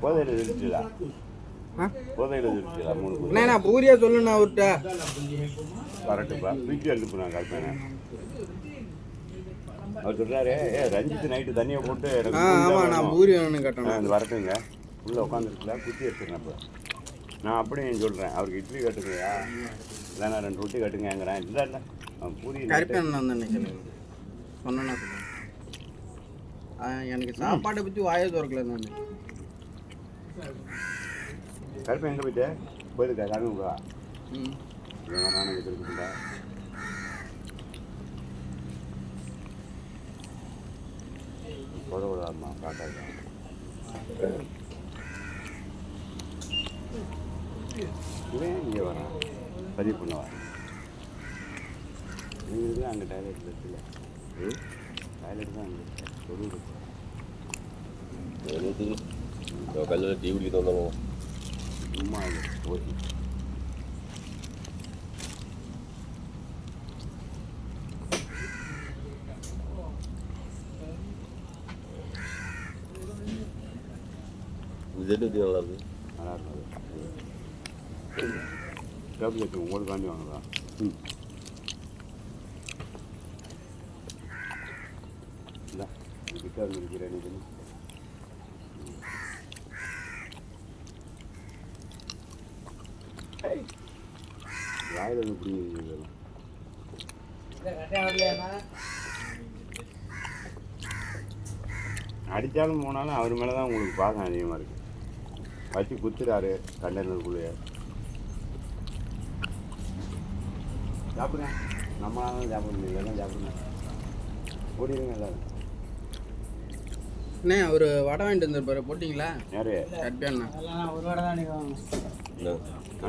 போதையில் இருந்துச்சுல போதையில் இருந்துச்சுல 3 அண்ணா நான் பூரியா சொல்லுண்ணா அவர்கிட்ட. கரெக்டுப்பா பிச்சு அனுப்பு நான் கல்பனை. அவர் சொல்கிறாரு ரஞ்சித் நைட்டு தண்ணியை போட்டு ஆமாம் நான் பூரி வேணும்னு கேட்டேன். அந்த வரட்டுங்க உள்ளே உட்காந்துருக்குல குத்தி எடுத்துருக்கேன். அப்போ நான் அப்படியும் சொல்கிறேன் அவருக்கு இட்லி கட்டுங்கய்யா இல்லைண்ணா 2 ரொட்டி கட்டுங்கிறேன். இல்லை இல்லை அவன் பூரி கருப்பேன் தான் நினைக்கிறேன் சொன்னா சொல்லுவேன். எனக்கு சாப்பாட்டை பற்றி வாயை திறக்கல நான். கருப்பேன் எங்கே போயிட்டு போயிருக்கா கரும்புக்கா நானும் வச்சுருக்கா போடக்கூடாதுமா காட்டாது. இவன் இங்கே வரான் பதிவு பண்ண வரேன். நீங்கள் தான் அங்கே டாய்லெட் இருக்குல்ல டாய்லெட் தான் அங்கே சொல்லுது கல்லில் டீ குடிக்க தோணும் சும்மா ஓகே. இது நல்லா இருக்கு நல்லா இருக்காது டேப்லெட் உங்களுக்கு காண்டி வாங்கலாம். இல்லை கிட்ட இருக்கிறேன் நீ வாயில் இப்படி அடித்தாலும் போனாலும் அவர் மேலே தான் உங்களுக்கு பாசம் அதிகமாக இருக்குது. வச்சு குத்துறாரு கண்டெய்னருக்குள்ளேயே. சாப்பிடுங்க நம்மளாலும் சாப்பிட முடியல எல்லாம் சாப்பிடுங்க ஓடிடுங்க எல்லாரும். அண்ணே ஒரு வடை வாங்கிட்டு வந்துருப்பாரு போட்டிங்களா? யாரு கருப்பேண்ணா ஒரு வடை தான்